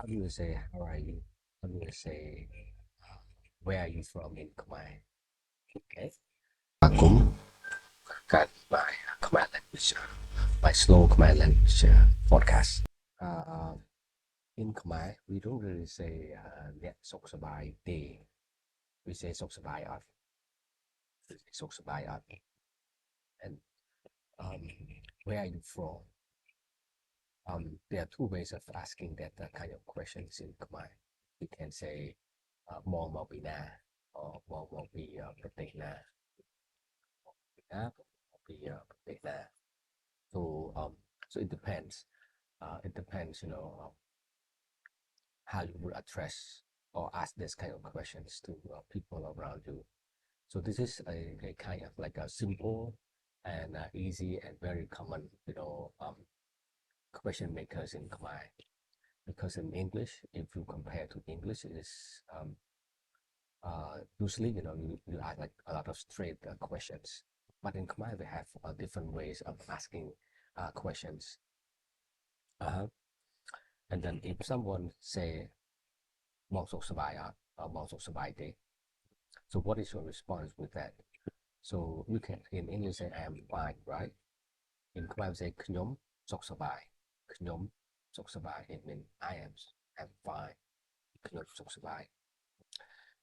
How do you say, how are you? How do you say, where are you from in Khmer? Okay. Akum, got my Khmer language, my slow Khmer language podcast. Uh, in Khmer, we don't really say net sok sabai day. We say sok sabai at. We say sok sabai at. And um, where are you from? There are two ways of asking that kind of questions in Khmer. We can say Mong Mobina or Mong Mobi Pratina. Data. So so it depends. It depends, how you would address or ask this kind of questions to people around you. So this is a kind of like a simple and easy and very common, question makers in Khmer. Because in English, if you compare to English, it is usually, you ask like a lot of straight questions. But in Khmer, we have different ways of asking questions. Uh-huh. And then if someone say, mong sok sabai or mong sok sabai day, so what is your response with that? So you can, in English, say, I am fine, right? In Khmer, we say, knyom sok sabai. Knyom sok sabai. It means I'm fine. Knyom sok sabai.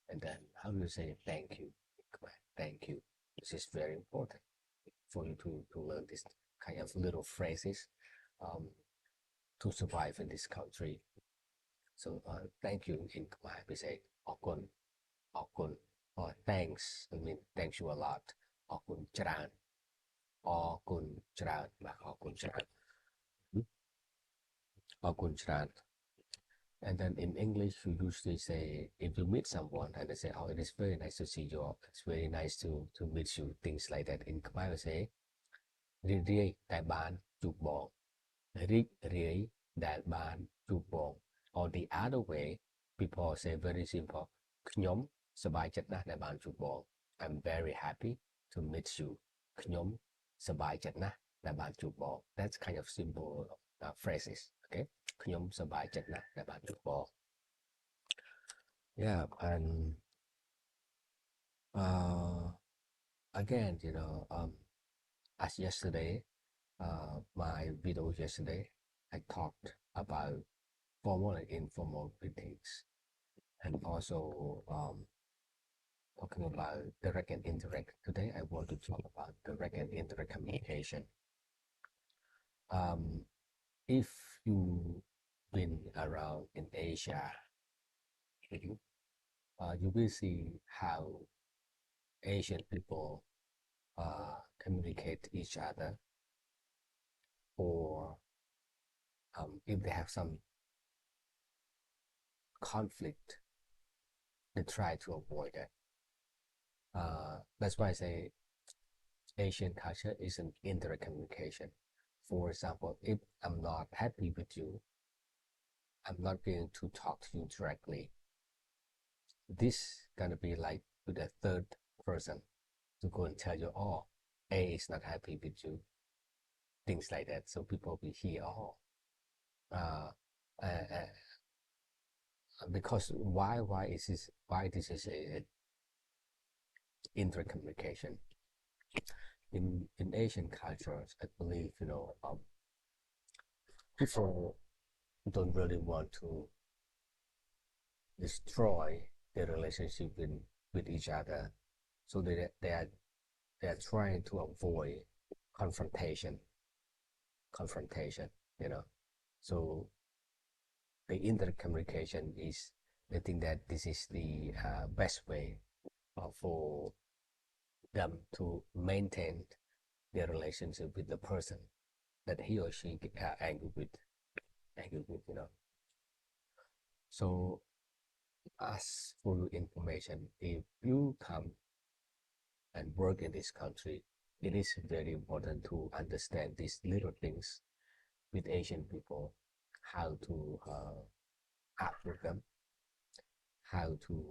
And then how do you say thank you? Thank you. This is very important for you to learn this kind of little phrases um, to survive in this country. So thank you in Khmer we say okun, okun, or thanks. I mean thanks you a lot. Okun charan, okun charan, okun charan, okun charan. And then in English, we usually say, if you meet someone and they say, oh, it is very nice to see you, it's very nice to meet you, things like that. In Khmer, we say, ri ri tai ban chuk bong, ri ri tai ban chuk bong. Or the other way, people say very simple, knyom sabai chat na tai ban chuk bong. I'm very happy to meet you. Knyom sabai chat na tai ban chuk bong. That's kind of simple phrases, okay? Knyom sabai chat na tai ban chuk bong. Yeah, and uh, again, as yesterday, my video yesterday, I talked about formal and informal greetings, and also talking about direct and indirect. Today, I want to talk about direct and indirect communication. Um, if you've been around in Asia, you will see how Asian people communicate each other, or if they have some conflict, they try to avoid it. That's why I say Asian culture is an indirect communication. For example, if I'm not happy with you, I'm not going to talk to you directly. This gonna be like to the third person to go and tell you, oh, A is not happy with you, things like that. So people will hear, oh, uh, uh, because why this is a intercommunication in Asian cultures. I believe people don't really want to destroy their relationship with each other, so they are trying to avoid confrontation. Confrontation, you know. So the intercommunication is, they think that this is the best way for them to maintain their relationship with the person that he or she angry with, So as for your information, if you come and work in this country, it is very important to understand these little things with Asian people, how to act with them, how to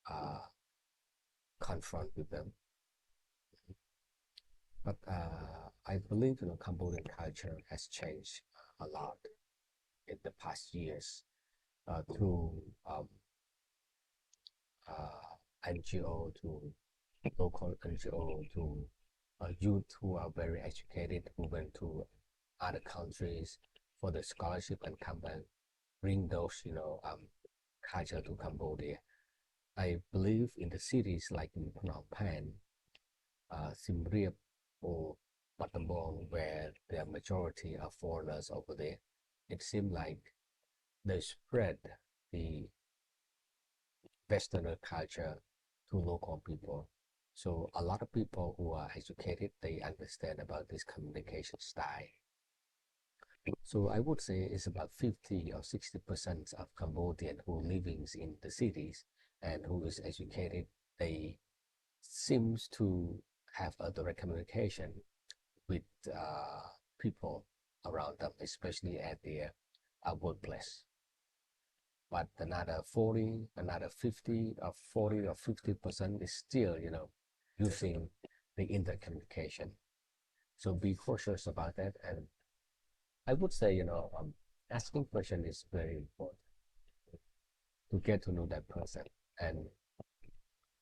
uh, confront with them. But I believe Cambodian culture has changed a lot in the past years. through NGO to local NGO to youth who are very educated who went to other countries for the scholarship and come and bring those culture to Cambodia. I believe in the cities like in Phnom Penh, Siem Reap, or Battambang, where the majority are foreigners over there, it seems like they spread the Westerner culture to local people. So a lot of people who are educated, they understand about this communication style. So I would say it's about 50 or 60% of Cambodian who living in the cities and who is educated, they seems to have a direct communication with people around them, especially at their workplace. But another 50 or 40 or 50% is still, using the internet communication. So be cautious about that. And I would say, asking question is very important to get to know that person. And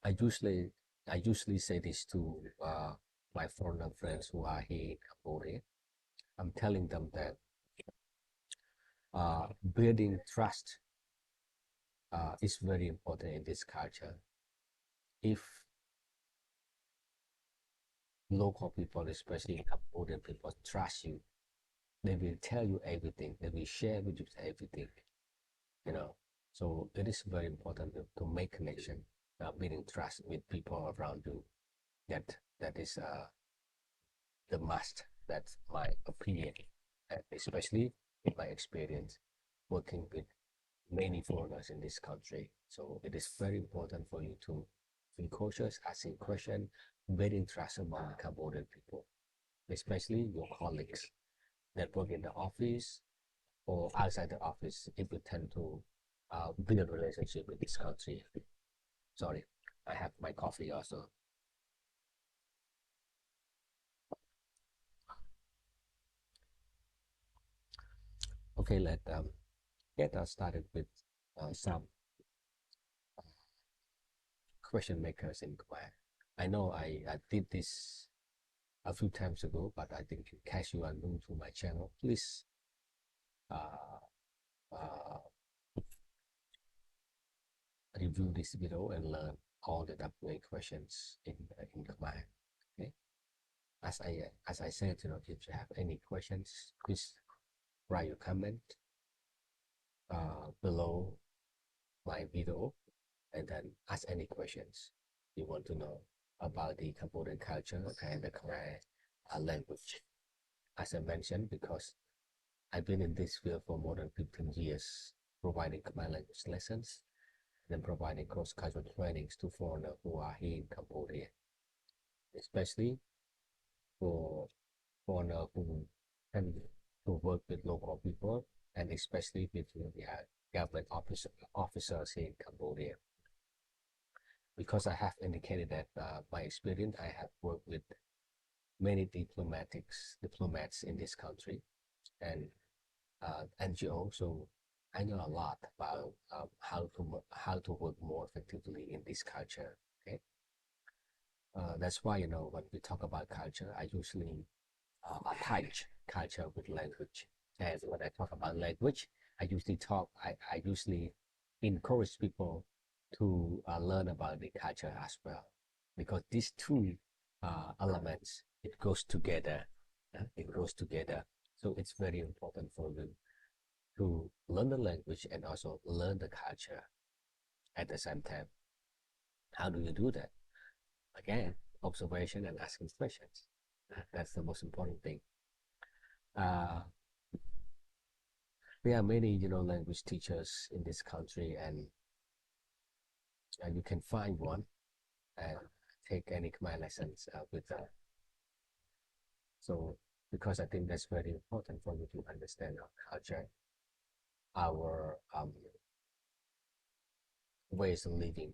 I usually, I usually say this to my foreigner friends who are here in Cambodia. I'm telling them that building trust is very important in this culture. If local people, especially Cambodian people, trust you, they will tell you everything. They will share with you everything. You know, so it is very important to make connection, building trust with people around you. That is the must. That's my opinion, and especially in my experience working with many foreigners in this country. So it is very important for you to be cautious, asking questions, building trust among Cambodian people, especially your colleagues that work in the office or outside the office. If you tend to build a relationship with this country. Sorry, I have my coffee also. Okay, let's get us started with some question makers in Khmer. I know I did this a few times ago, but I think in case you are new to my channel, please uh, uh, review this video and learn all the WA questions in Khmer. Okay. As I said, if you have any questions, please write your comment below my video and then ask any questions you want to know about the Cambodian culture and the Khmer language. As I mentioned, because I've been in this field for more than 15 years, providing Khmer language lessons, then providing cross-cultural trainings to foreigners who are here in Cambodia, especially for foreigners who tend to work with local people and especially with the government officers here in Cambodia. Because I have indicated that my experience, I have worked with many diplomats in this country and NGO, so I know a lot about how to work more effectively in this culture. Okay, that's why when we talk about culture, I usually attach culture with language. And when I talk about language, I usually encourage people to learn about the culture as well, because these two elements it goes together. It goes together. So it's very important for you to learn the language and also learn the culture at the same time. How do you do that? Again, observation and asking questions. That's the most important thing. Uh, there are many, language teachers in this country, and you can find one and take any Khmer lessons with them. So, because I think that's very important for you to understand our culture, our ways of living.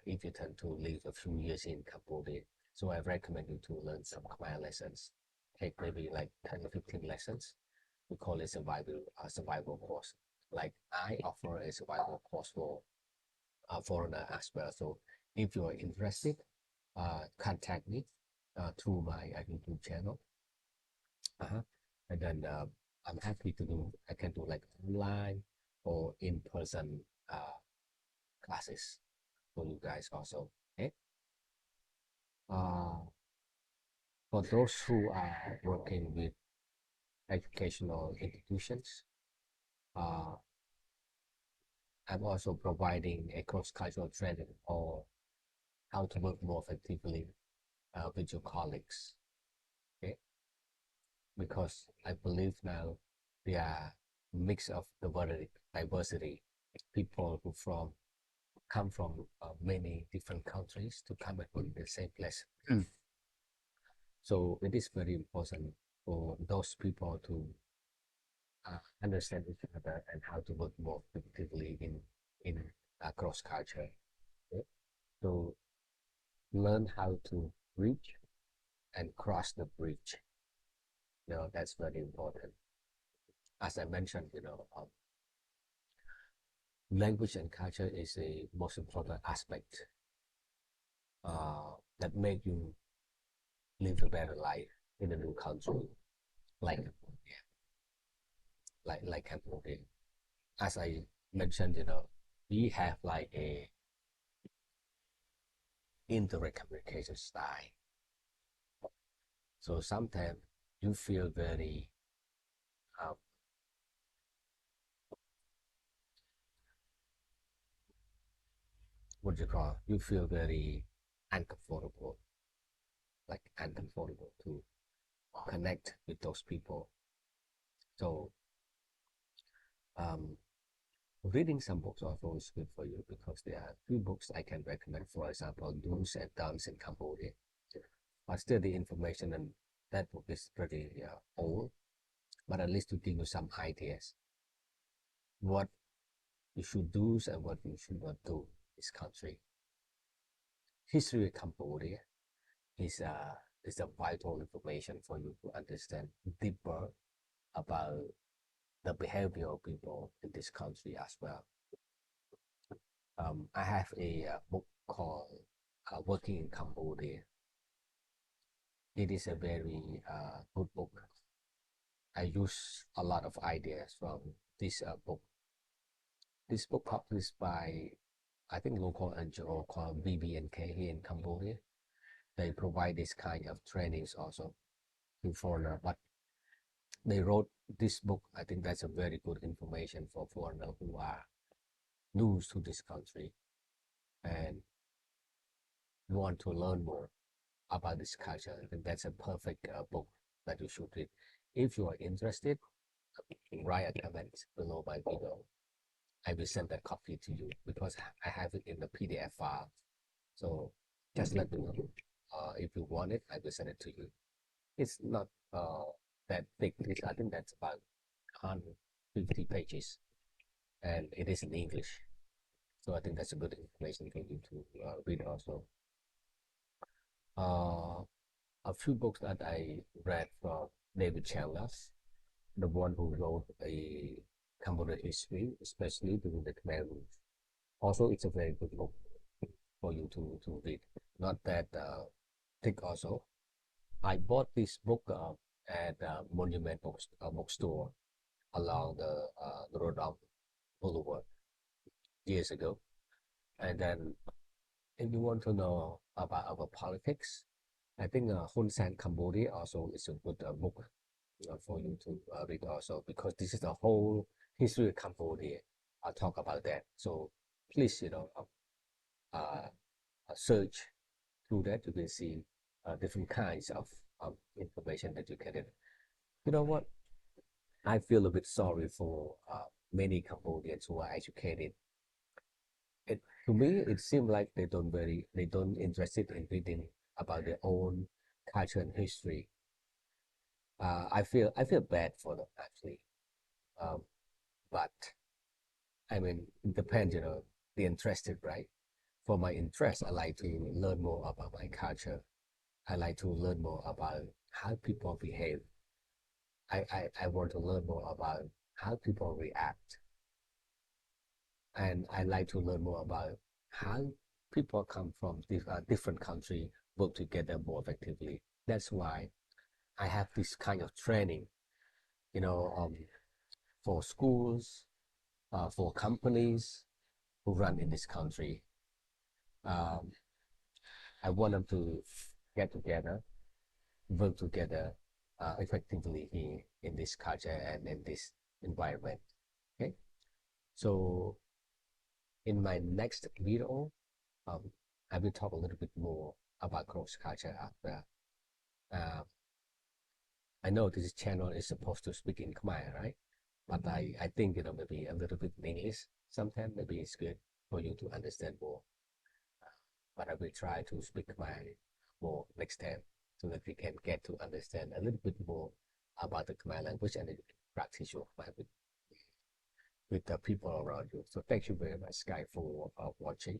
If you tend to live a few years in Cambodia, so I recommend you to learn some Khmer lessons. Take maybe like 10 or 15 lessons. We call it survival course. like I offer a survival course for foreigner as well. So if you are interested, contact me through my YouTube channel. Uh-huh. And then I'm happy to do, I can do like online or in-person classes for you guys also. Okay. Uh, for those who are working with educational institutions, uh, I'm also providing a cross-cultural training or how to work more effectively with your colleagues. Okay. Because I believe now there are mix of diversity, people who come from many different countries to come and work in the same place. So it is very important for those people to understand each other and how to work more effectively in cross culture. Okay? So learn how to reach and cross the bridge. That's very important. As I mentioned, language and culture is a most important aspect that make you live a better life in a new country, like Cambodia. As I mentioned, we have like a indirect communication style. So sometimes you feel very um, what do you call? You feel very uncomfortable, like uncomfortable to connect with those people. So um, reading some books also is good for you because there are few books I can recommend. For example, Do's and Don'ts in Cambodia. But still, the information in that book is pretty old, but at least to give you some ideas what you should do and what you should not do in this country. History of Cambodia is a vital information for you to understand deeper about the behavior of people in this country as well. I have a book called Working in Cambodia. It is a very good book. I use a lot of ideas from this book. This book published by, I think, local NGO called BBNK here in Cambodia. They provide this kind of trainings also to foreigner, but they wrote this book. I think that's a very good information for foreigners who are new to this country and want to learn more about this culture. I think that's a perfect book that you should read. If you are interested, write a comment below my video. I will send that copy to you because I have it in the PDF file. So just let me know. If you want it, I will send it to you. It's not that big. I think that's about 150 pages, and it is in English. So I think that's a good information for you to read also. A few books that I read from David Chalmers, the one who wrote a Cambodian history, especially during the Khmer Rouge. Also, it's a very good book for you to read. Not that thick also. I bought this book at Monument bookstore along the Rodolph Boulevard years ago. And then if you want to know about our politics, I think Hun Sen Cambodia also is a good book for you to read also because this is the whole history of Cambodia. I'll talk about that. So please, search through that. You can see different kinds of information that you can get. You know what? I feel a bit sorry for many Cambodians who are educated. To me, it seems like they don't interested in reading about their own culture and history. I feel bad for them actually. Um, but I mean, it depends, the interested, right? For my interest, I like to learn more about my culture. I like to learn more about how people behave. I want to learn more about how people react. and I like to learn more about how people come from different countries work together more effectively. That's why I have this kind of training, you know, for schools, for companies who run in this country. Um, I want them to get together, work together effectively in this culture and in this environment. Okay, so in my next video, um, I will talk a little bit more about cross culture after. Uh, I know this channel is supposed to speak in Khmer, right? But I think maybe a little bit in English. Sometimes maybe it's good for you to understand more. But I will try to speak Khmer more next time so that we can get to understand a little bit more about the Khmer language and practice your Khmer with the people around you. So thank you very much, guys, for watching.